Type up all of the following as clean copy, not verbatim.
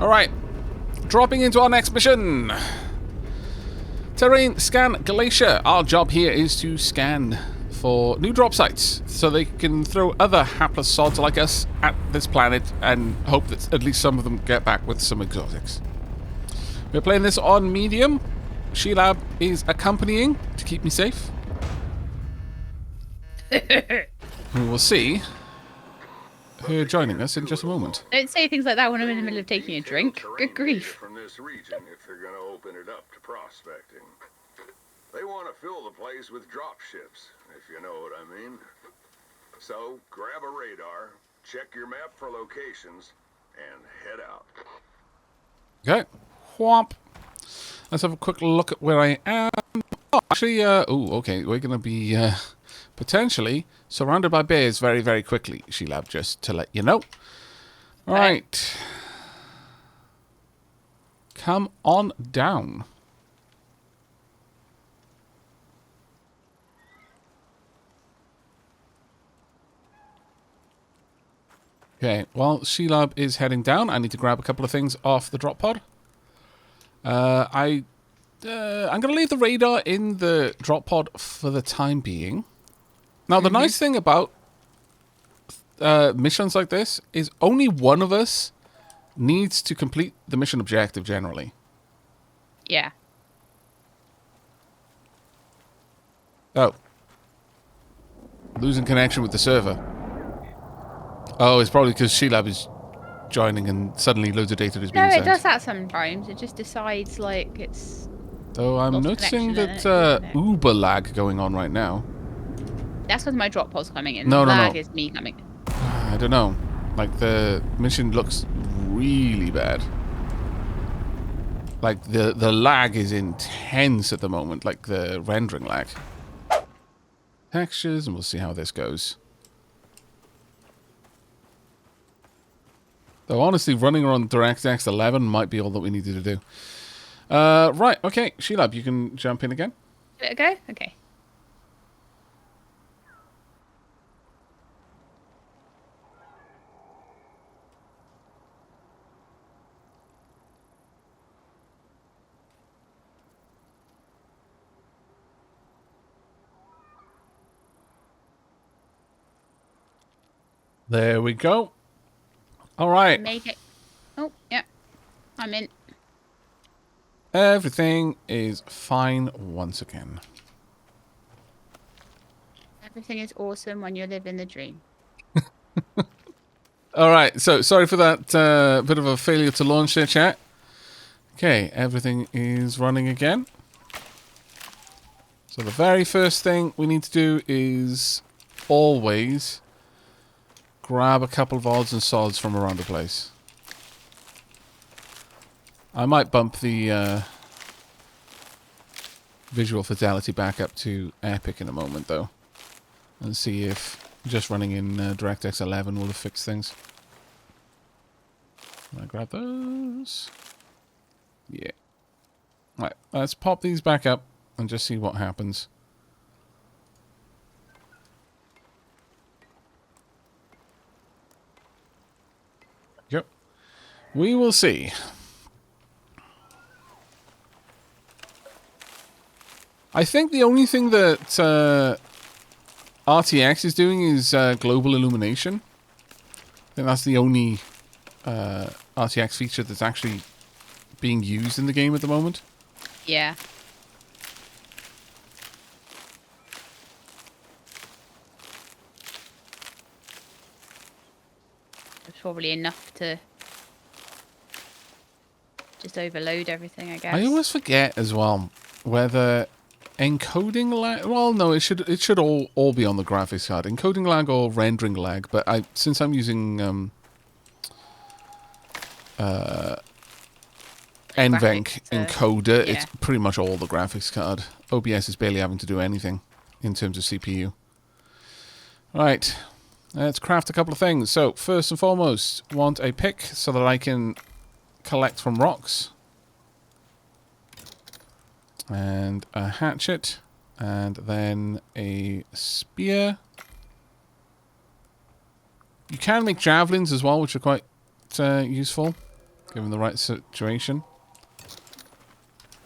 Alright. Dropping into our next mission. Terrain scan Glacier. Our job here is to scan for new drop sites so they can throw other hapless sods like us at this planet and hope that at least some of them get back with some exotics. We're playing this on medium. Shelab is accompanying to keep me safe. We will see her joining us in just a moment. Don't say things like that when I'm in the middle of taking a drink. Good grief. From this region, if they're going to open it up to prospecting, they want to fill the place with drop ships, if you know what I mean. So grab a radar, check your map for locations, and head out. Okay. Whomp. Let's have a quick look at where I am. Oh, actually, okay. We're going to be potentially surrounded by bears very, very quickly, Shelab, just to let you know. All right. Come on down. Okay, well, Shelab is heading down. I need to grab a couple of things off the drop pod. I'm going to leave the radar in the drop pod for the time being. Now, the nice thing about missions like this is only one of us needs to complete the mission objective generally. Yeah. Oh. Losing connection with the server. Oh, it's probably because Shelab is joining and suddenly loads of data is being No, sent. it does that sometimes. It just decides, like, it's... Though I'm lost noticing connection that uber lag going on right now. That's because my drop pod's coming in. No, the no, lag no. is me coming. I don't know. Like, the mission looks really bad. Like, the lag is intense at the moment. Like, the rendering lag. Textures, and we'll see how this goes. Though, honestly, running on DirectX 11 might be all that we needed to do. Right, okay. Shelab, you can jump in again. Let it go? Okay. There we go. All right. Make it. Oh, yeah. I'm in. Everything is fine once again. Everything is awesome when you're living the dream. All right. So, sorry for that bit of a failure to launch there, chat. Okay, everything is running again. So the very first thing we need to do is always grab a couple of odds and sods from around the place. I might bump the visual fidelity back up to epic in a moment, though, and see if just running in DirectX 11 will have fixed things. Can I grab those? Yeah. Right, let's pop these back up and just see what happens. Yep. We will see. I think the only thing that RTX is doing is global illumination. I think that's the only RTX feature that's actually being used in the game at the moment. Yeah. It's probably enough to just overload everything, I guess. I always forget as well whether encoding lag. Well, no, it should all be on the graphics card. Encoding lag or rendering lag. But since I'm using NVENC encoder, yeah. It's pretty much all the graphics card. OBS is barely having to do anything in terms of CPU. Right, let's craft a couple of things. So first and foremost, want a pick so that I can collect from rocks. And a hatchet, and then a spear. You can make javelins as well, which are quite useful. Given the right situation.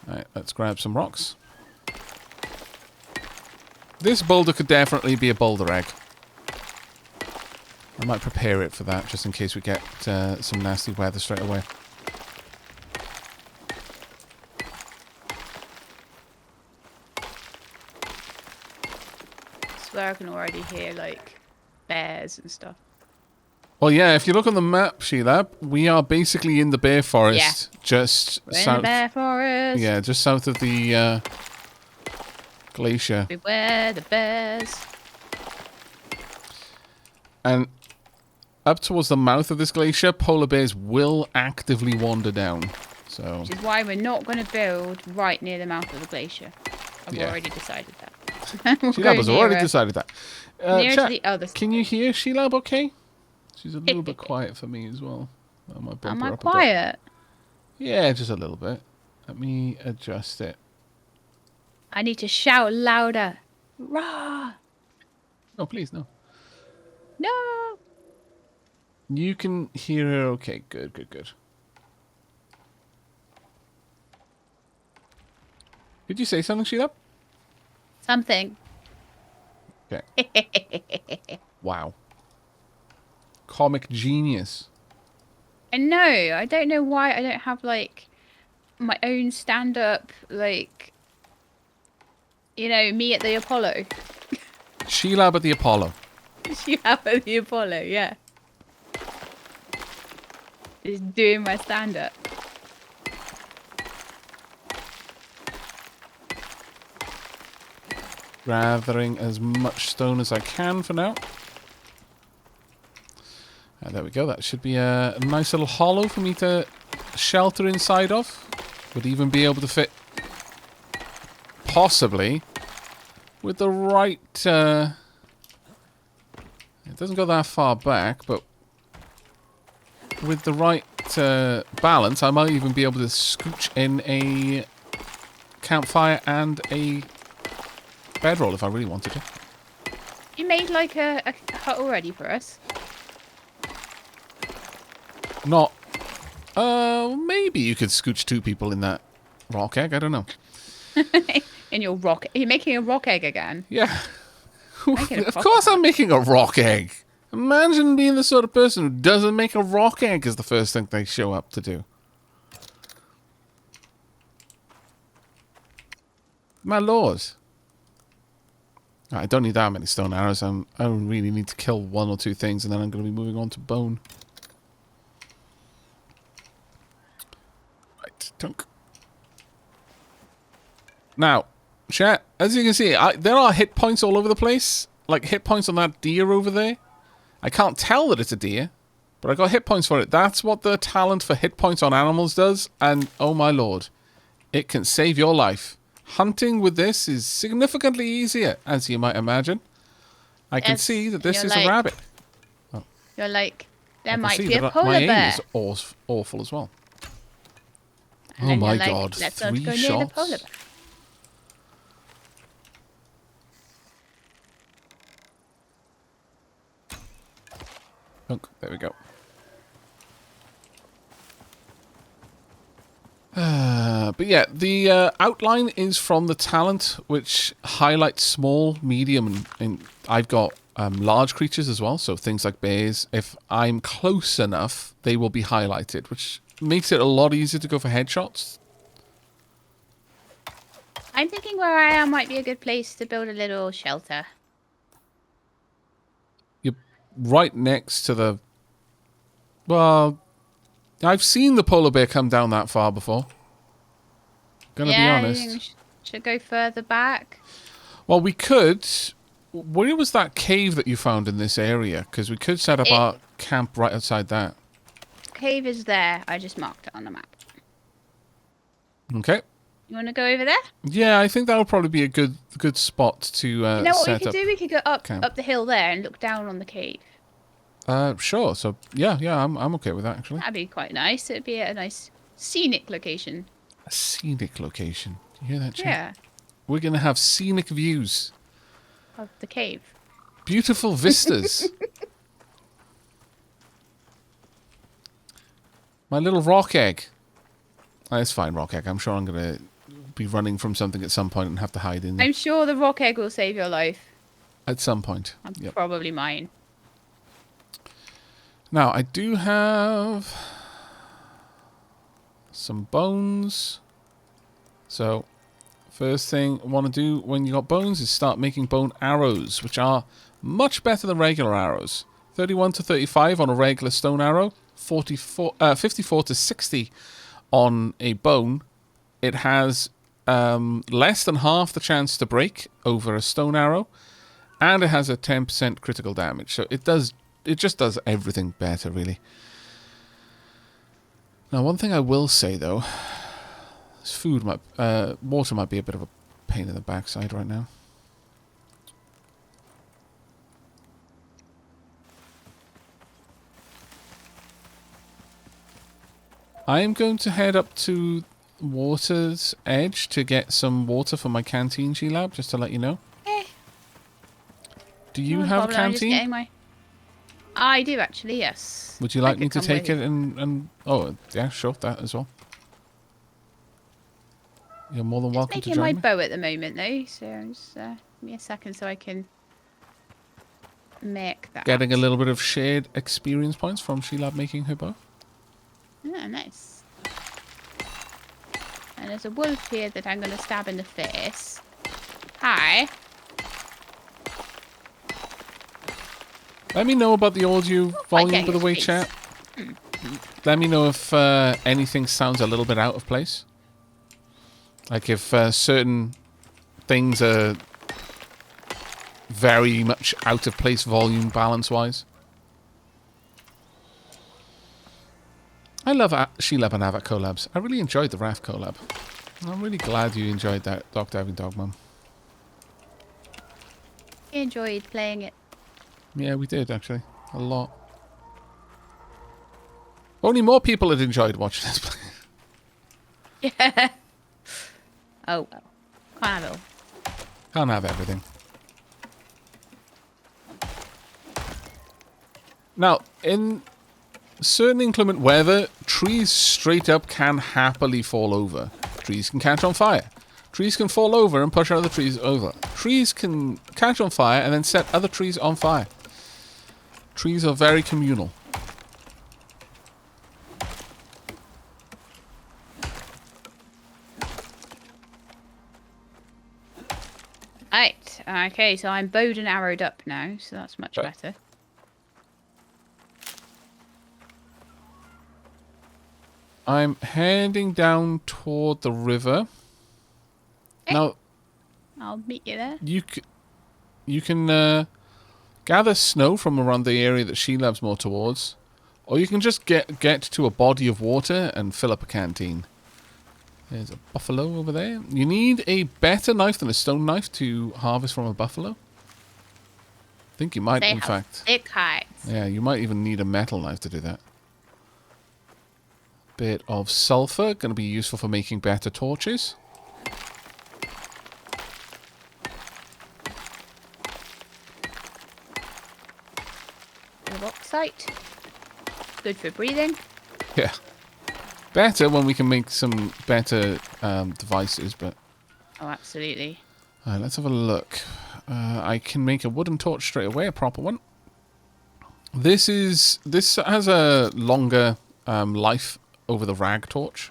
Alright, let's grab some rocks. This boulder could definitely be a boulder egg. I might prepare it for that, just in case we get some nasty weather straight away. I swear I can already hear, like, bears and stuff. Well, yeah, if you look on the map, Shelab, we are basically in the bear forest. Yeah. Just We're south. in the bear forest. Yeah, just south of the glacier. Beware the bears. And up towards the mouth of this glacier, polar bears will actively wander down. So Which is why we're not going to build right near the mouth of the glacier. I've already decided that. Shelab has already decided that. Near to Chat, the other can you hear Shelab okay? She's a little bit quiet for me as well. I might bump Am her I up a bit. quiet? Yeah, just a little bit. Let me adjust it. I need to shout louder. Rah! No, please, no. No! You can hear her okay. Good, good, good. Did you say something, Sheila? Something. Okay. Wow. Comic genius. I know. I don't know why I don't have, like, my own stand-up, like, you know, me at the Apollo. Shelab at the Apollo. You have at the Apollo, yeah. Just doing my stand-up. Gathering as much stone as I can for now. And there we go. That should be a nice little hollow for me to shelter inside of. Would even be able to fit, possibly, with the right... it doesn't go that far back, but with the right balance, I might even be able to scooch in a campfire and a bedroll if I really wanted to. You made, like, a hut already for us? Not... maybe you could scooch two people in that rock egg. I don't know. In your rock... Are you making a rock egg again? Yeah. Making a Of rock course I'm making a rock egg. Imagine being the sort of person who doesn't make a rock egg as the first thing they show up to do. My lord. I don't need that many stone arrows. I really need to kill one or two things and then I'm going to be moving on to bone. Right, tunk. Now, chat, as you can see, there are hit points all over the place. Like hit points on that deer over there. I can't tell that it's a deer, but I got hit points for it. That's what the talent for hit points on animals does. And, oh my lord, it can save your life. Hunting with this is significantly easier, as you might imagine. I can see that this is a rabbit. Oh. You're like, there might see be a that polar my aim bear. is awful as well. And Oh then my you're like, god, let's not 3 go near the shots. polar bear. There we go. But yeah, the outline is from the talent, which highlights small, medium, and I've got large creatures as well. So things like bears, if I'm close enough, they will be highlighted, which makes it a lot easier to go for headshots. I'm thinking where I am might be a good place to build a little shelter. You're right next to the... Well, I've seen the polar bear come down that far before. Gonna be honest. You think we should go further back. Well, we could... Where was that cave that you found in this area? Because we could set up our camp right outside that. Cave is there. I just marked it on the map. Okay. You want to go over there? Yeah, I think that would probably be a good spot to You know what we set could up. do? We could go up camp. up the hill there and look down on the cave. Sure. So yeah, I'm okay with that actually. That'd be quite nice. It'd be a nice scenic location. A scenic location. You hear that, Chat? Yeah, We're gonna have scenic views, of the cave. beautiful vistas. My little rock egg. Oh, it's fine, rock egg. I'm sure I'm going to be running from something at some point and have to hide in there. I'm sure the rock egg will save your life. At some point. And Yep. probably mine. Now, I do have some bones. So, first thing I want to do when you got bones is start making bone arrows, which are much better than regular arrows. 31 to 35 on a regular stone arrow, 54 to 60 on a bone. It has less than half the chance to break over a stone arrow, and it has a 10% critical damage. So it just does everything better, really. Now, one thing I will say though, is water might be a bit of a pain in the backside right now. I am going to head up to water's edge to get some water for my canteen, Shelab, just to let you know. Do you No have problem, a I'm just canteen? getting my... I do actually, yes. Would you I like me could to come take with it you. and... Oh, yeah, sure, that as well. You're more than welcome to Making my join me. bow at the moment though, so just give me a second so I can make that. Getting a little bit of shared experience points from Shelab making her bow. Oh, nice. And there's a wolf here that I'm going to stab in the face. Hi. Let me know about the audio volume, getting by the way, space. chat. Let me know if anything sounds a little bit out of place. Like if certain things are very much out of place volume balance-wise. I love Shelab and Aavak collabs. I really enjoyed the Raft collab. I'm really glad you enjoyed that Dock Diving Dog Mum. I enjoyed playing it. Yeah, we did, actually. A lot. Only more people had enjoyed watching us play. Yeah. Oh well. Can't have it all. Can't have everything. Now, in certain inclement weather, trees straight up can happily fall over. Trees can catch on fire. Trees can fall over and push other trees over. Trees can catch on fire and then set other trees on fire. Trees are very communal. Right. Okay, so I'm bowed and arrowed up now, so that's much Okay. better. I'm heading down toward the river. Okay. Now, I'll meet you there. you can gather snow from around the area that Shelab's more towards, or you can just get to a body of water and fill up a canteen. There's a buffalo over there. You need a better knife than a stone knife to harvest from a buffalo. I think you might, They in have fact. thick hides. Yeah, you might even need a metal knife to do that. Bit of sulfur, going to be useful for making better torches. The bauxite. Good for breathing. Yeah. Better when we can make some better devices, but... Oh, absolutely. Alright, let's have a look. I can make a wooden torch straight away, a proper one. This has a longer life over the rag torch,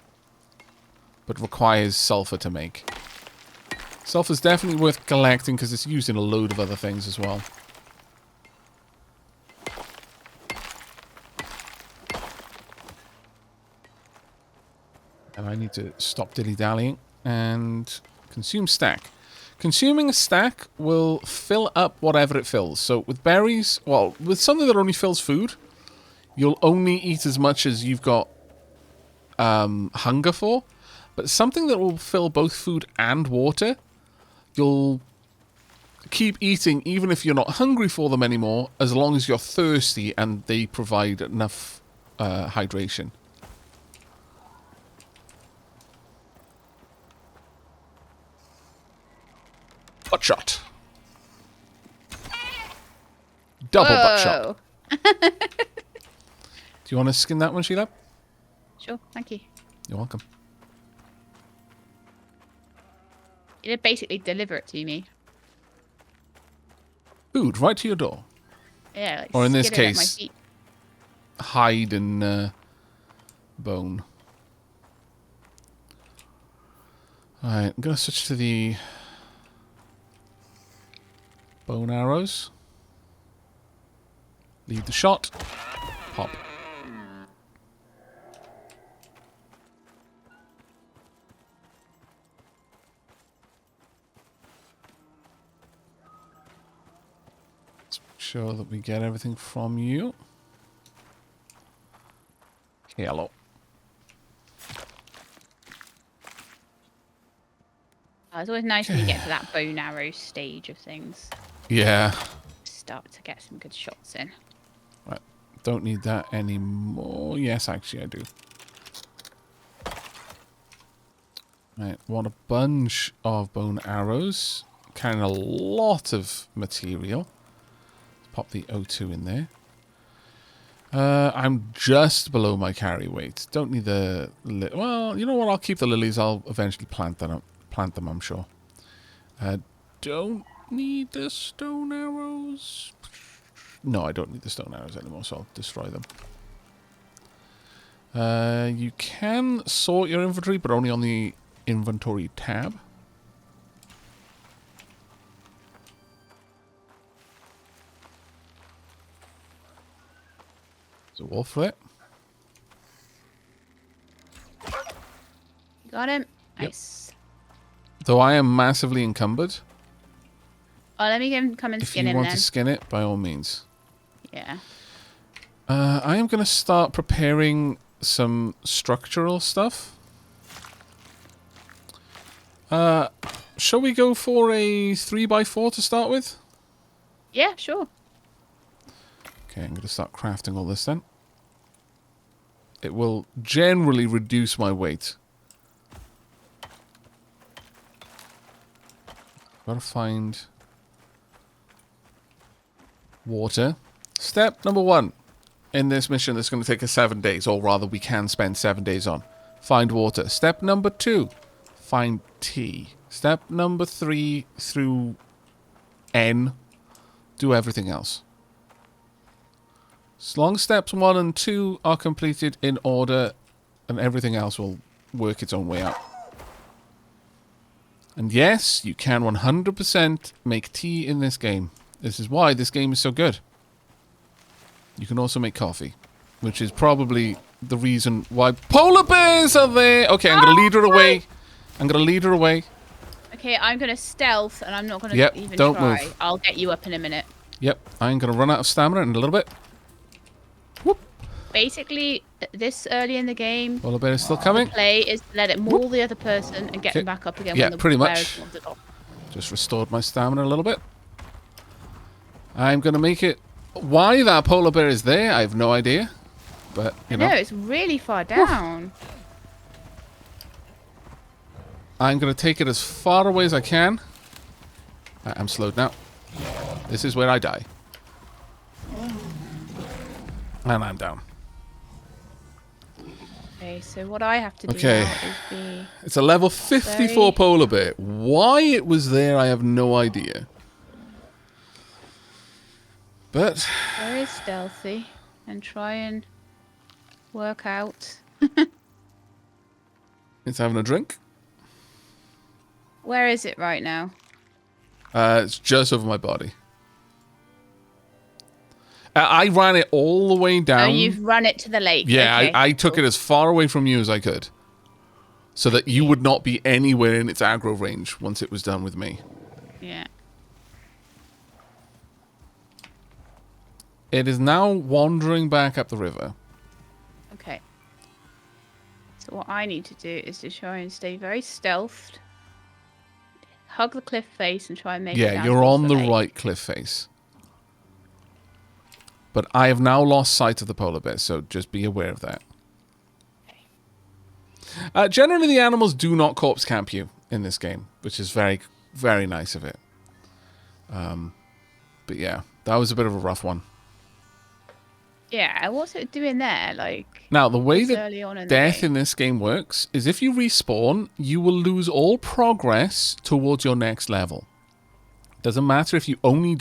but requires sulfur to make. Sulfur's definitely worth collecting because it's used in a load of other things as well. And I need to stop dilly-dallying and consume stack. Consuming a stack will fill up whatever it fills. So with berries, well, with something that only fills food, you'll only eat as much as you've got hunger for. But something that will fill both food and water, you'll keep eating even if you're not hungry for them anymore, as long as you're thirsty and they provide enough hydration. Butt shot. Double butt shot. Whoa. Do you want to skin that one, Sheila? Sure, thank you. You're welcome. You did basically deliver it to me. Food right to your door. Yeah, like Or in this skid it at my case, feet. hide and bone. Alright, I'm going to switch to the bone arrows. Leave the shot. Pop. Let's make sure that we get everything from you. Hello. It's always nice when you get to that bow and arrow stage of things. Yeah. Start to get some good shots in. Right. Don't need that anymore. Yes, actually I do. Right. Want a bunch of bone arrows. Carrying a lot of material. Pop the O2 in there. I'm just below my carry weight. Don't need the... Well, you know what? I'll keep the lilies. I'll eventually plant them, I'm sure. Don't need the stone arrows. No, I don't need the stone arrows anymore, so I'll destroy them. You can sort your inventory, but only on the inventory tab. There's a wolf there. Got him. Yep. Nice. Though I am massively encumbered. Oh, let me come and If skin you him want then. to skin it, by all means. Yeah. I am going to start preparing some structural stuff. Shall we go for a 3x4 to start with? Yeah, sure. Okay, I'm going to start crafting all this then. It will generally reduce my weight. Gotta find water. Step number 1 in this mission that's going to take us 7 days, or rather we can spend 7 days on. Find water. Step number 2, find tea. Step number 3 through N, do everything else. As long as steps 1 and 2 are completed in order, and everything else will work its own way out. And yes, you can 100% make tea in this game. This is why this game is so good. You can also make coffee, which is probably the reason why polar bears are there. Okay, I'm going to lead her away. I'm going to lead her away. Okay, I'm going to stealth, and I'm not going to Yep, even don't try. move. I'll get you up in a minute. Yep, I'm going to run out of stamina in a little bit. Whoop. Basically, this early in the game, Polar bear is still coming. play is to let it maul the other person and get Okay. them back up again Yeah, when the pretty players much. want it off. Just restored my stamina a little bit. I'm going to make it... Why that polar bear is there, I have no idea. But, you know. No, it's really far down. I'm going to take it as far away as I can. I'm slowed now. This is where I die. And I'm down. Okay, so what I have to do Okay. now is be... It's a level 54 Very- polar bear. Why it was there, I have no idea. But... very stealthy and try and work out. It's having a drink. Where is it right now? It's just over my body. I ran it all the way down. Oh, you've run it to the lake. Yeah, Okay, I took cool. it as far away from you as I could. So that you would not be anywhere in its aggro range once it was done with me. Yeah. It is now wandering back up the river. Okay. So what I need to do is to try and stay very stealthed. Hug the cliff face and try and make it Yeah, down you're towards on the lake. right cliff face. But I have now lost sight of the polar bear, so just be aware of that. Generally, the animals do not corpse camp you in this game, which is very, very nice of it. But yeah, that was a bit of a rough one. Yeah, what's it doing there? Like, Now, the way this that early on in the death game? in this game works is if you respawn, you will lose all progress towards your next level. Doesn't matter if you only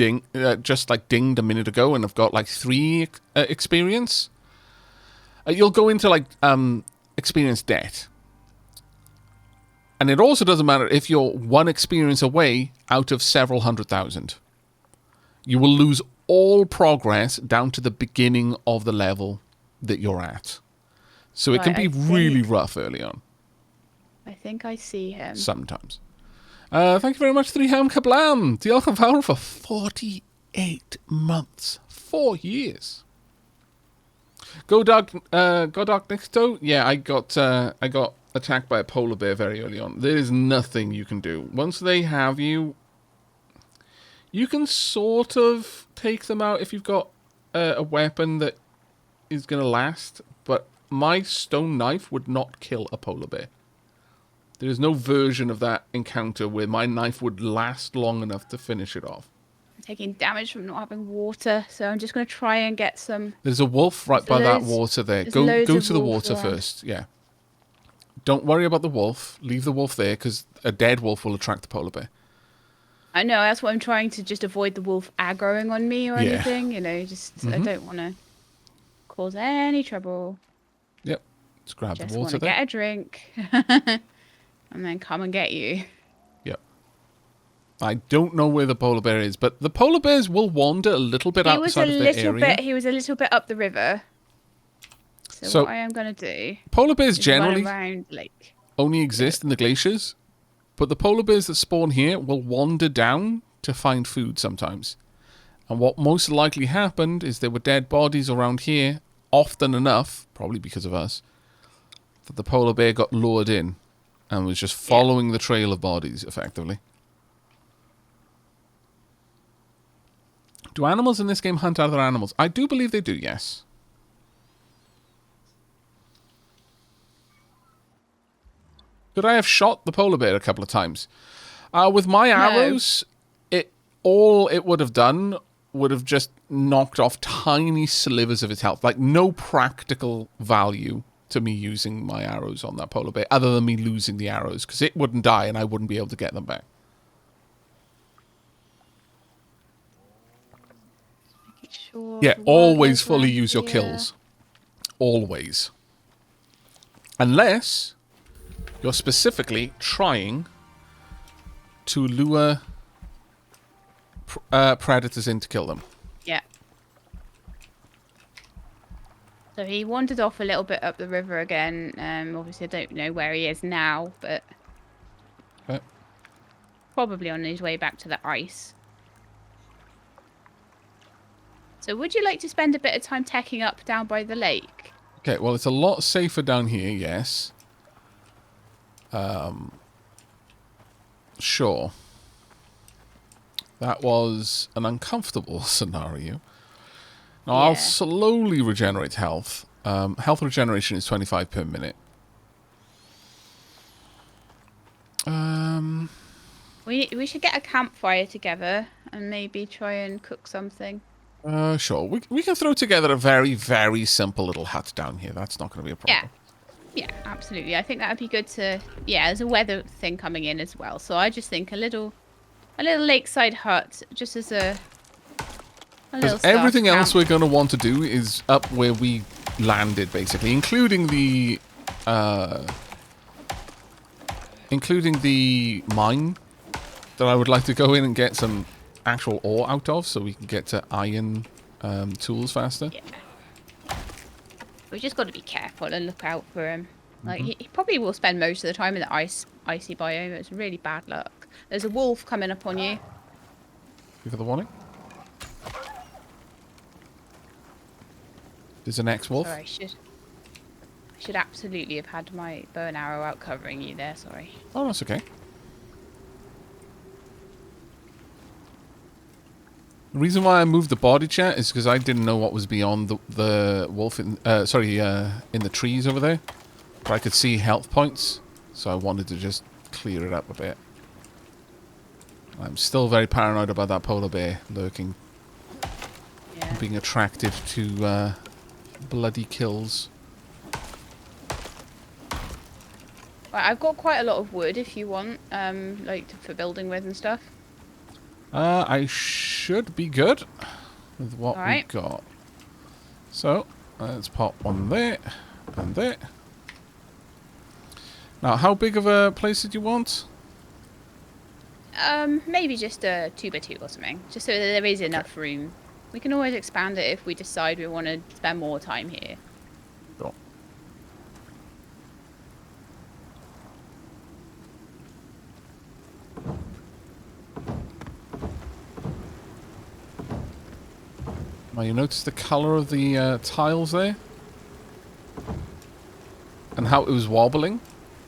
just like dinged a minute ago and have got like 3 experience. You'll go into like experience debt. And it also doesn't matter if you're 1 experience away out of several 100,000. You will lose all progress down to the beginning of the level that you're at. So it can Right, be I really think- rough early on. I think I see him. Sometimes. Thank you very much, 3Ham Kablam. Diolch yn fawr for 48 months. 4 years. Go Dog Nixto. Yeah, I got attacked by a polar bear very early on. There is nothing you can do. Once they have you, you can sort of take them out if you've got a weapon that is going to last, but my stone knife would not kill a polar bear. There is no version of that encounter where my knife would last long enough to finish it off. I'm taking damage from not having water, so I'm just going to try and get some. There's a wolf right by that water there. there's Go loads to of the wolf water around. first. Yeah. Don't worry about the wolf. Leave the wolf there because a dead wolf will attract the polar bear. I know, that's what I'm trying to just avoid the wolf aggroing on me or Yeah. anything. You know, just I don't want to cause any trouble. Yep. Let's grab Just the want water to there. get a drink and then come and get you. Yep. I don't know where the polar bear is, but the polar bears will wander a little bit He was a outside of their little area. bit. He was a little bit up the river. So what I am going to do Polar bears is generally run around like. only exist in the glaciers, but the polar bears that spawn here will wander down to find food sometimes. And what most likely happened is there were dead bodies around here often enough, probably because of us, that the polar bear got lured in and was just following the trail of bodies, effectively. Do animals in this game hunt other animals? I do believe they do, yes. Could I have shot the polar bear a couple of times? With my arrows, all it would have done would have just knocked off tiny slivers of its health. Like, no practical value to me using my arrows on that polar bear, other than me losing the arrows, because it wouldn't die and I wouldn't be able to get them back. Making sure Yeah, the world always is fully around use your here. kills. Always. Unless you're specifically trying to lure predators in to kill them. Yeah. So he wandered off a little bit up the river again. Obviously, I don't know where he is now, but Okay. probably on his way back to the ice. So would you like to spend a bit of time teching up down by the lake? Okay, well, it's a lot safer down here, yes. Sure. That was an uncomfortable scenario. Now, I'll Yeah. slowly regenerate health. Health regeneration is 25 per minute. We should get a campfire together and maybe try and cook something. Sure. We can throw together a very, very simple little hut down here. That's not going to be a problem. Yeah, absolutely. I think that would be good to. Yeah, there's a weather thing coming in as well, so I just think a little lakeside hut, just as a little. Because everything starter else camp. we're going to want to do is up where we landed, basically, including the mine that I would like to go in and get some actual ore out of, so we can get to iron tools faster. Yeah. We just got to be careful and look out for him. Like Mm-hmm. he probably will spend most of the time in the icy biome. It's really bad luck. There's a wolf coming up on you. Give her the warning. There's an ex-wolf. Sorry, I should absolutely have had my bow and arrow out covering you there. Sorry. Oh, that's okay. The reason why I moved the body chat is because I didn't know what was beyond the wolf in the trees over there. But I could see health points, so I wanted to just clear it up a bit. I'm still very paranoid about that polar bear lurking, Yeah. being attracted to bloody kills. Right, I've got quite a lot of wood if you want, like for building with and stuff. I should be good with what Alright. we've got. So, let's pop one there and there. Now, how big of a place did you want? Maybe just a 2x2 or something, just so that there is enough room. We can always expand it if we decide we want to spend more time here. Sure. Now, you notice the colour of the tiles there? And how it was wobbling?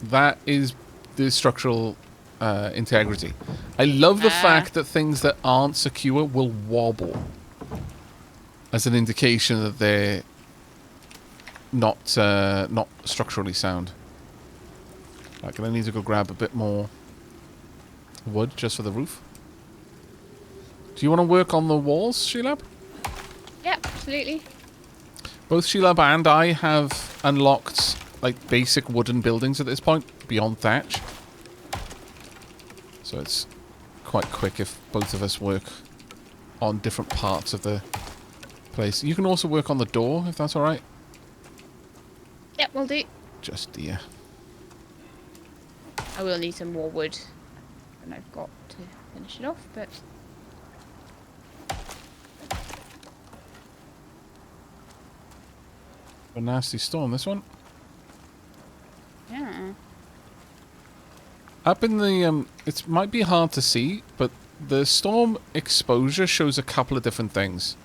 That is the structural integrity. I love the fact that things that aren't secure will wobble as an indication that they're not structurally sound. Right, I need to go grab a bit more wood just for the roof. Do you want to work on the walls, Shelab? Yeah, absolutely. Both Shelab and I have unlocked like basic wooden buildings at this point, beyond thatch. So it's quite quick if both of us work on different parts of the place. You can also work on the door, if that's alright. Yep, we'll do. Just dear. I will need some more wood than I've got to finish it off, but... A nasty storm, this one. Yeah. Up in the, it might be hard to see, but the storm exposure shows a couple of different things.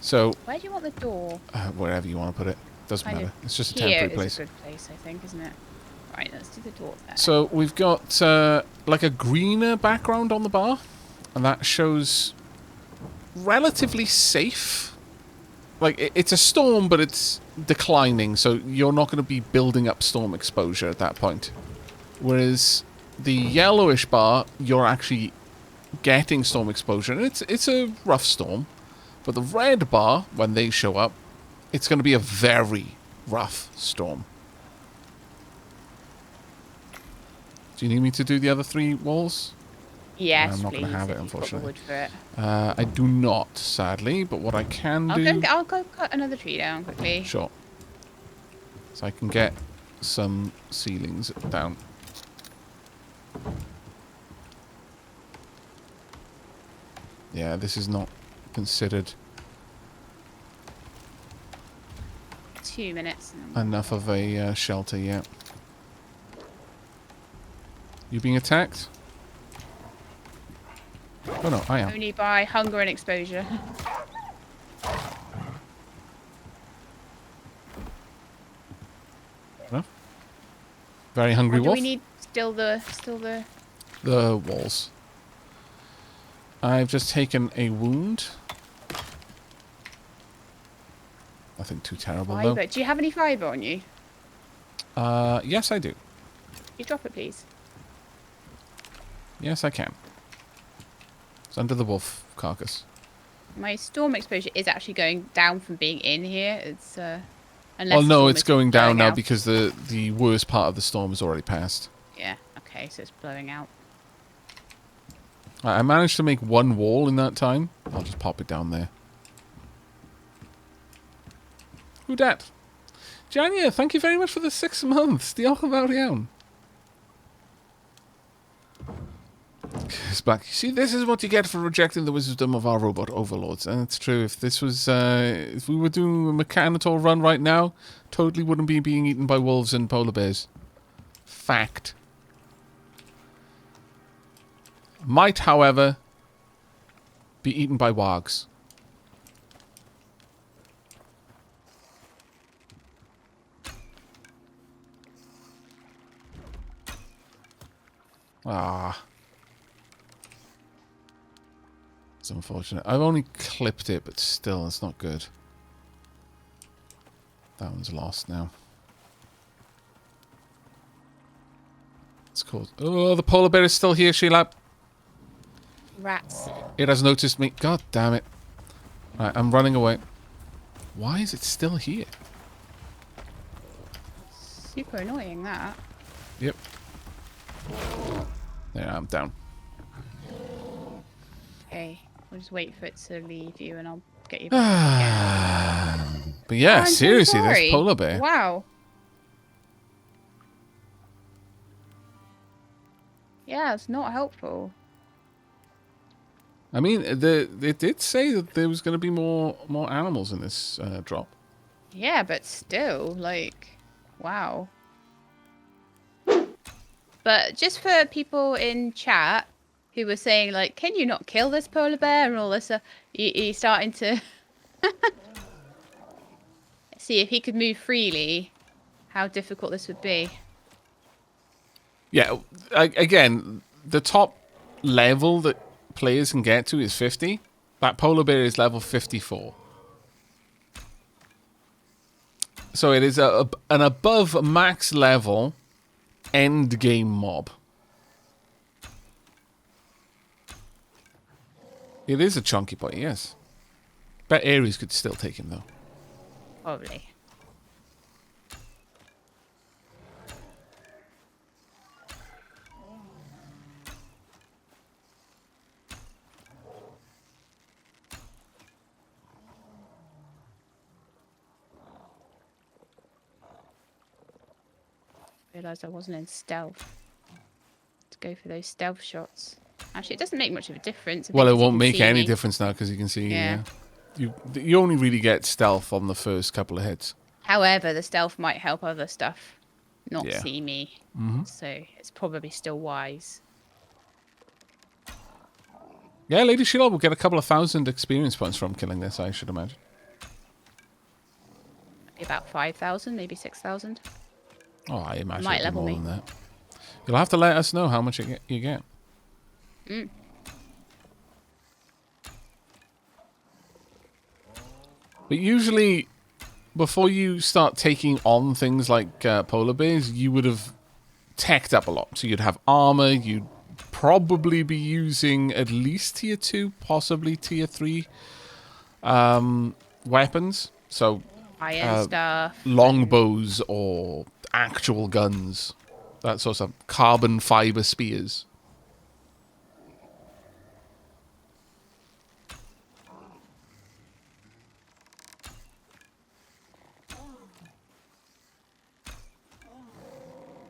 So... Where do you want the door? Wherever you want to put it. Doesn't matter. It's just a Here temporary place. is a good place, I think, isn't it? Right, let's do the door there. So we've got like a greener background on the bar, and that shows relatively safe. Like it's a storm, but it's declining, so you're not going to be building up storm exposure at that point. Whereas the yellowish bar, you're actually getting storm exposure, and it's a rough storm. But the red bar, when they show up, it's going to be a very rough storm. Do you need me to do the other 3 walls? Yes, I'm not going please, to have if it, you've got the unfortunately. wood for it. I do not, sadly, but what I can do... I'll go cut another tree down quickly. Sure. So I can get some ceilings down. Yeah, this is not considered 2 minutes. And then enough of a shelter yet. You being attacked? Oh no, I am. only by hunger and exposure. Enough. Very hungry Or do wolf. we need still the The walls. I've just taken a wound. Nothing too terrible though. fibre? Do you have any fibre on you? Yes I do. You drop it, please. Yes I can. It's under the wolf carcass. My storm exposure is actually going down from being in here. It's unless Well, the no, storm it's is going down blowing now out. because the worst part of the storm has already passed. Yeah. Okay, so it's blowing out. I managed to make 1 wall in that time. I'll just pop it down there. Who dat? Jania, thank you very much for the 6 months. Diolch yn fawr iawn. It's back. See, this is what you get for rejecting the wisdom of our robot overlords. And it's true. If this was, if we were doing a Mechanitor run right now, totally wouldn't be being eaten by wolves and polar bears. Fact. Might, however, be eaten by wargs. Ah. It's unfortunate. I've only clipped it, but still, it's not good. That one's lost now. It's called... Oh, the polar bear is still here, Shelab. Rats. It has noticed me. God damn it. Right, I'm running away. Why is it still here? Super annoying, that. Yep. There, I'm down. Okay, we'll just wait for it to leave you and I'll get you back again. But yeah, I'm so seriously, this sorry. polar bear. Wow. Yeah, it's not helpful. I mean, it did say that there was going to be more animals in this drop. Yeah, but still, like, wow. But just for people in chat who were saying, like, can you not kill this polar bear and all this stuff, he's starting to see if he could move freely, how difficult this would be. Yeah, again, the top level that players can get to is 50. That polar bear is level 54. So it is an above max level end game mob. It is a chunky boy, yes. Bet Ares could still take him though. Probably. Realised I wasn't in stealth. To go for those stealth shots. Actually, it doesn't make much of a difference. Well, it because you won't can make see any me. difference now because you can see. Yeah. You only really get stealth on the first couple of hits. However, the stealth might help other stuff not Yeah. see me. So it's probably still wise. Yeah, Lady Shelab will get a couple of 1,000 experience points from killing this, I should imagine. Maybe about 5,000, maybe 6,000. Oh, I imagine Might it'll be level more me. than that. You'll have to let us know how much you get. But usually, before you start taking on things like polar bears, you would have teched up a lot. So you'd have armor, you'd probably be using at least tier 2, possibly tier 3 weapons. So Iron stuff. longbows or actual guns. That sort of carbon fiber spears.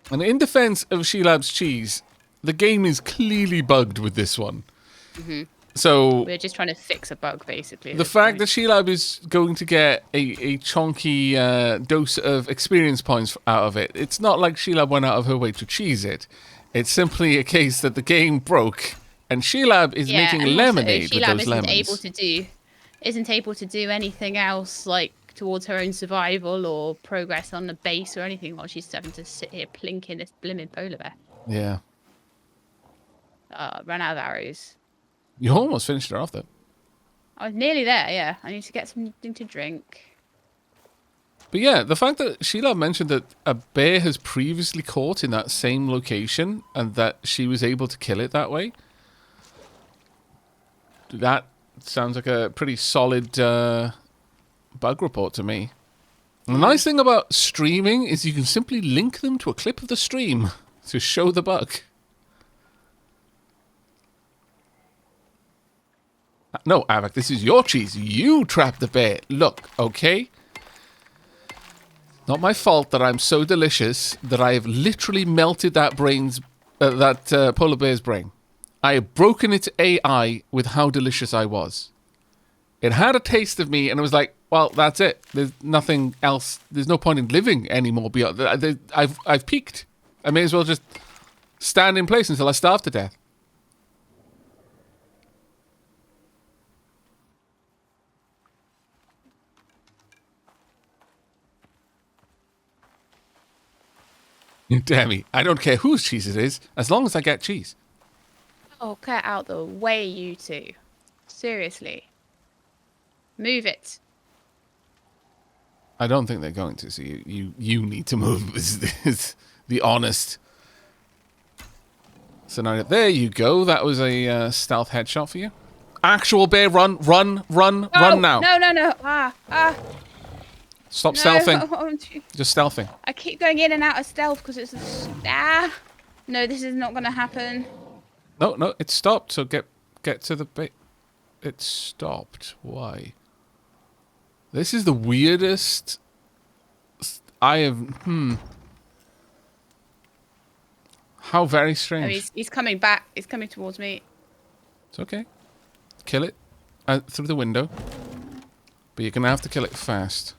And in defense of Shelab's cheese, the game is clearly bugged with this one. So We're just trying to fix a bug, basically. at the this fact point. that Shelab is going to get a chunky dose of experience points out of it, it's not like Shelab went out of her way to cheese it. It's simply a case that the game broke, and Shelab is making and also lemonade with Shelab those lemons. isn't able to do anything else like towards her own survival or progress on the base or anything while she's having to sit here plinking this blimmin' polar bear. Yeah. Ran out of arrows. You almost finished her off, though. I was nearly there, yeah. I need to get something to drink. But yeah, the fact that Sheila mentioned that a bear has previously caught in that same location and that she was able to kill it that way, that sounds like a pretty solid bug report to me. And the nice thing about streaming is you can simply link them to a clip of the stream to show the bug. No, Aavak, this is your cheese. You trapped the bear. Look, okay? Not my fault that I'm so delicious that I have literally melted that polar bear's brain. I have broken its AI with how delicious I was. It had a taste of me, and it was like, well, that's it. There's nothing else. There's no point in living anymore. Beyond I've peaked. I may as well just stand in place until I starve to death. Damn me. I don't care whose cheese it is, as long as I get cheese. Oh, get out the way, you two. Seriously. Move it. I don't think they're going to, so you need to move. Is the honest scenario. There you go. That was a stealth headshot for you. Actual bear, run now. No. Stop No, stealthing. Just stealthing. I keep going in and out of stealth because it's no, this is not going to happen. No, it stopped. So get to the bit. It stopped. Why? This is the weirdest. I have. How very strange. Oh, he's coming back. He's coming towards me. It's okay. Kill it through the window. But you're gonna have to kill it fast.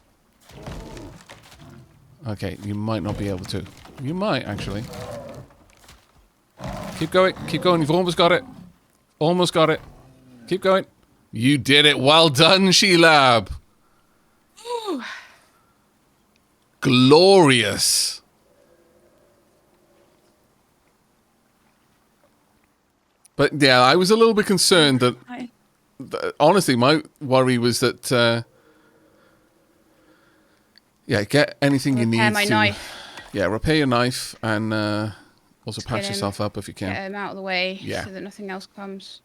Okay, you might not be able to. You might actually. Keep going. Keep going. You've almost got it. Almost got it. Keep going. You did it. Well done, Shelab. Glorious. But yeah, I was a little bit concerned that. Honestly, my worry was that. Yeah, get anything you need. Repair my knife. Yeah, repair your knife and also Just patch yourself up if you can. Get him out of the way Yeah. so that nothing else comes.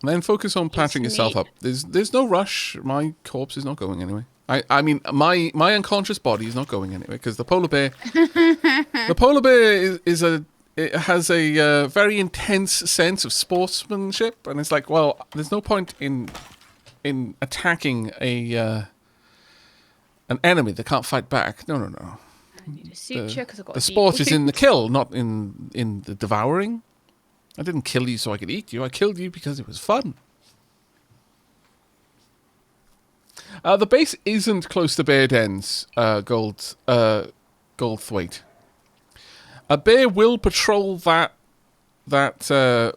And then focus on patching yourself meat. up. There's no rush. My corpse is not going anyway. I mean, my unconscious body is not going anywhere because the polar bear. The polar bear it has a very intense sense of sportsmanship, and it's like, well, there's no point in attacking an enemy that can't fight back. No. I need a suture because I've got The a deep sport is in the wound. kill, not in the devouring. I didn't kill you so I could eat you. I killed you because it was fun. The base isn't close to Bear Den's Goldthwaite. A bear will patrol that little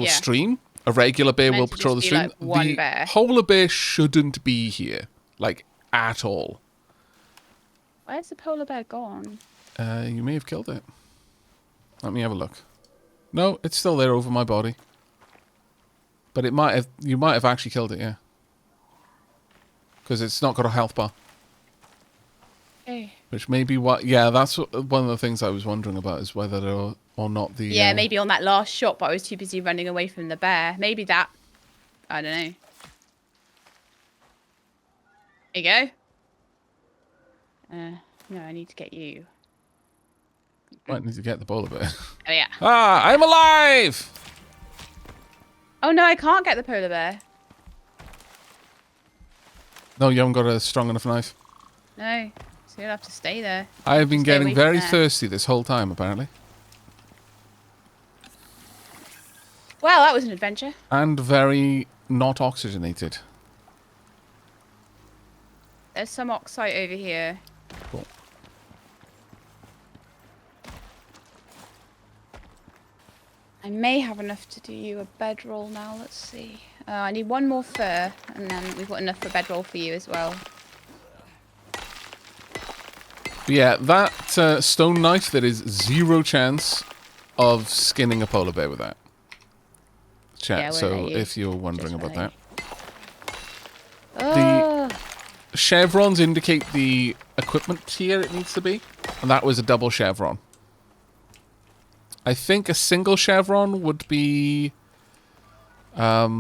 stream. A regular bear will Meant to patrol the just be, stream. like, one the bear. polar bear shouldn't be here, like at all. Where's the polar bear gone? You may have killed it. Let me have a look. No, it's still there over my body. But you might have actually killed it, yeah. Because it's not got a health bar. Okay. Which may be what... Yeah, that's one of the things I was wondering about, is whether or not the... Yeah, maybe on that last shot, but I was too busy running away from the bear. Maybe that. I don't know. There you go. No, I need to get you. Might need to get the polar bear. Oh, yeah. Ah, I'm alive! Oh, no, I can't get the polar bear. No, you haven't got a strong enough knife. No. So you'll have to stay there. I have been Stay away getting from very there. thirsty this whole time, apparently. Well, that was an adventure. And very not oxygenated. There's some oxide over here. Cool. I may have enough to do you a bedroll now. Let's see. I need one more fur, and then we've got enough for bedroll for you as well. But yeah, that stone knife, there is zero chance of skinning a polar bear with that. Chat, Yeah, we'll so let you. if you're wondering Just about let that. Oh, Chevrons indicate the equipment tier it needs to be, and that was a double chevron. I think a single chevron would be... have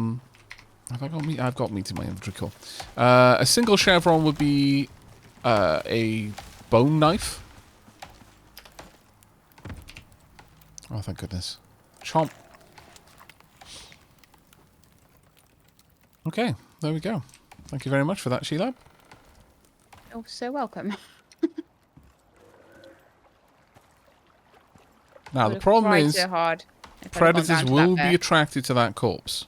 I got meat? I've got meat in my inventory, cool. A single chevron would be a bone knife. Oh, thank goodness. Chomp. Okay, there we go. Thank you very much for that, Shelab. you're so welcome. Now, the problem is so hard if I'd gone predators down to that will bear. be attracted to that corpse.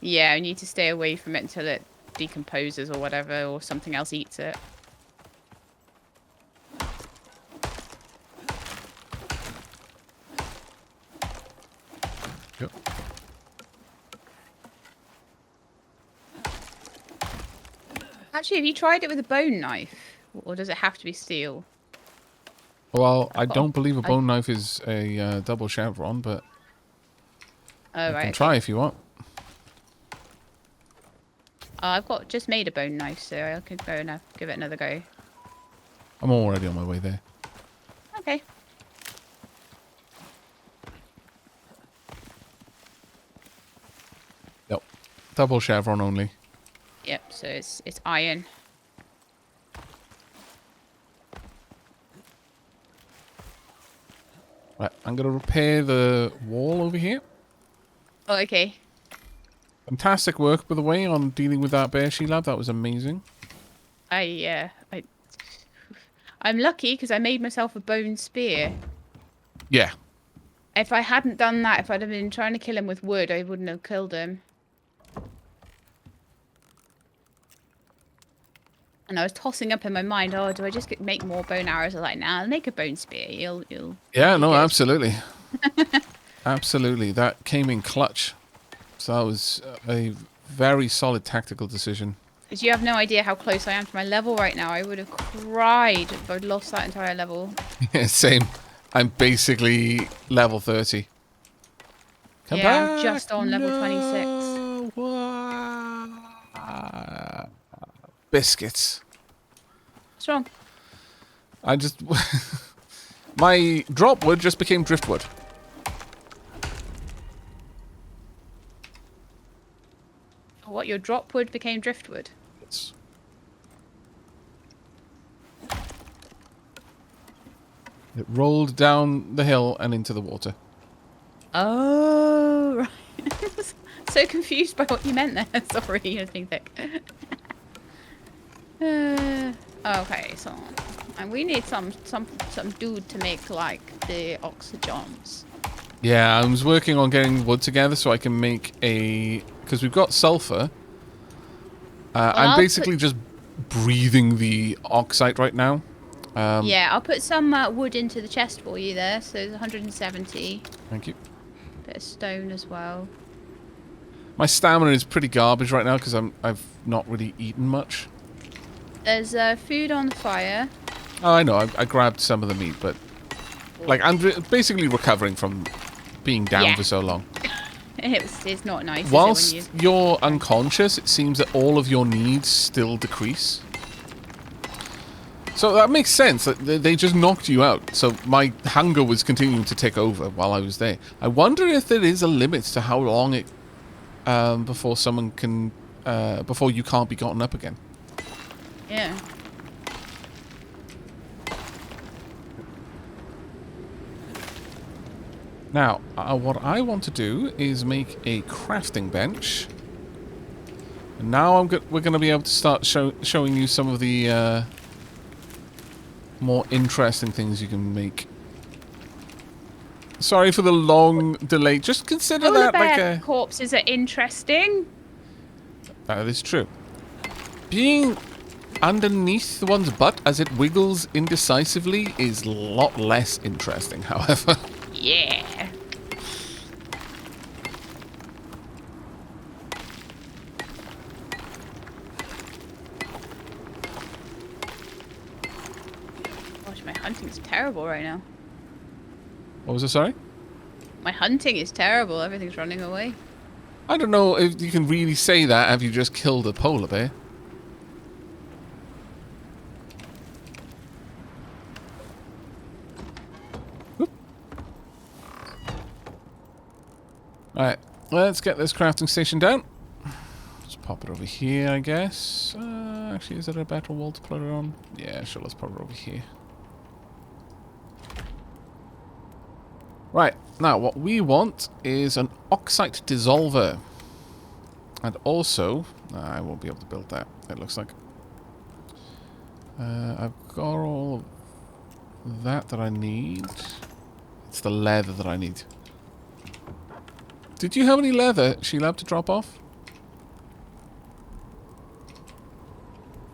Yeah, I need to stay away from it until it decomposes or whatever, or something else eats it. Yep. Actually, have you tried it with a bone knife? Or does it have to be steel? Well, I don't believe a bone knife is a double chevron, but Oh, you right. can try if you want. I've got just made a bone knife, so I could go and give it another go. I'm already on my way there. Okay. Yep. Double chevron only. Yep, so it's iron. Right, I'm going to repair the wall over here. Oh, okay. Fantastic work, by the way, on dealing with that bear, Shelab. That was amazing. I'm lucky because I made myself a bone spear. Yeah. If I hadn't done that, if I'd have been trying to kill him with wood, I wouldn't have killed him. And I was tossing up in my mind, oh, do I just make more bone arrows? I was like, nah, I'll make a bone spear. You'll Yeah, no, good. absolutely. Absolutely. That came in clutch. So that was a very solid tactical decision. Because you have no idea how close I am to my level right now. I would have cried if I'd lost that entire level. Yeah, same. I'm basically level 30. Come Yeah, back. I'm just on level 26. Biscuits. What's wrong? I just... My drop wood just became driftwood. What, your drop wood became driftwood? Yes. It rolled down the hill and into the water. Oh, right. I was so confused by what you meant there. Sorry, I was being thick. Okay, so... And we need some dude to make, like, the oxygens. Yeah, I was working on getting wood together so I can make a... Because we've got sulfur. I'm basically just breathing the oxide right now. Yeah, I'll put some wood into the chest for you there. So there's 170. Thank you. Bit of stone as well. My stamina is pretty garbage right now because I've not really eaten much. There's food on the fire. Oh, I know. I grabbed some of the meat, but... Like, I'm basically recovering from being down for so long. It's not nice. Whilst is it, when you're unconscious, it seems that all of your needs still decrease. So that makes sense. They just knocked you out. So my hunger was continuing to take over while I was there. I wonder if there is a limit to how long it... before someone can... before you can't be gotten up again. Yeah. Now, what I want to do is make a crafting bench. And now we're going to be able to start showing you some of the more interesting things you can make. Sorry for the long delay. Just consider that like a... corpses are interesting. That is true. Being underneath one's butt as it wiggles indecisively is a lot less interesting, however. Yeah. Gosh, my hunting's terrible right now. What was it, sorry? My hunting is terrible. Everything's running away. I don't know if you can really say that. Have you just killed a polar bear? Alright, let's get this crafting station down. Let's pop it over here, I guess. Actually, is there a better wall to put it on? Yeah, sure, let's pop it over here. Right, now what we want is an oxide dissolver. And also, I won't be able to build that, it looks like. I've got all of that I need. It's the leather that I need. Did you have any leather, Shelab, to drop off?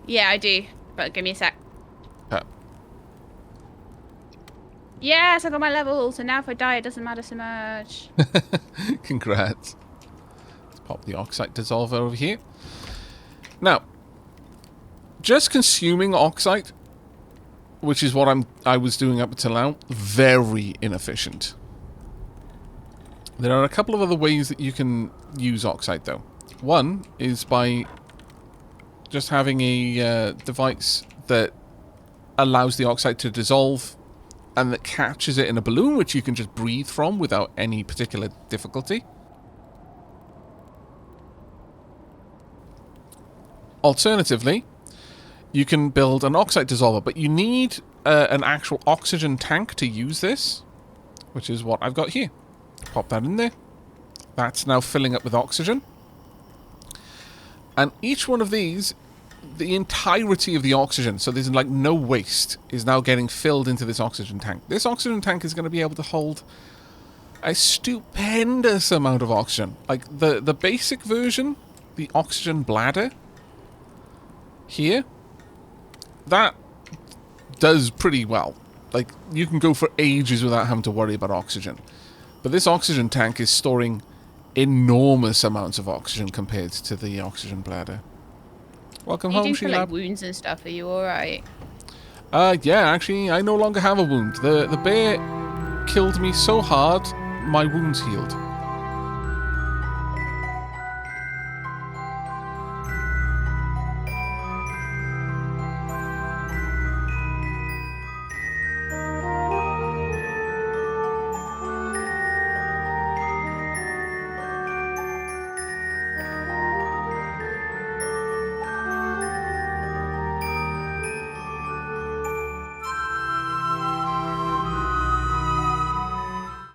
Yeah, I do. But give me a sec. Yes, I got my level, so now if I die, it doesn't matter so much. Congrats. Let's pop the oxide dissolver over here. Now, just consuming oxide, which is what I was doing up until now, very inefficient. There are a couple of other ways that you can use oxide, though. One is by just having a device that allows the oxide to dissolve and that catches it in a balloon, which you can just breathe from without any particular difficulty. Alternatively, you can build an oxide dissolver, but you need an actual oxygen tank to use this. which is what I've got here. Pop that in there. That's now filling up with oxygen. And each one of these, the entirety of the oxygen, so there's like no waste, is now getting filled into this oxygen tank. This oxygen tank is going to be able to hold a stupendous amount of oxygen. Like the basic version, the oxygen bladder here, that does pretty well. Like, you can go for ages without having to worry about oxygen. But this oxygen tank is storing enormous amounts of oxygen compared to the oxygen bladder. Welcome home, for like Shelab. wounds and stuff. Are you alright? Yeah, actually, I no longer have a wound. The bear killed me so hard, my wounds healed.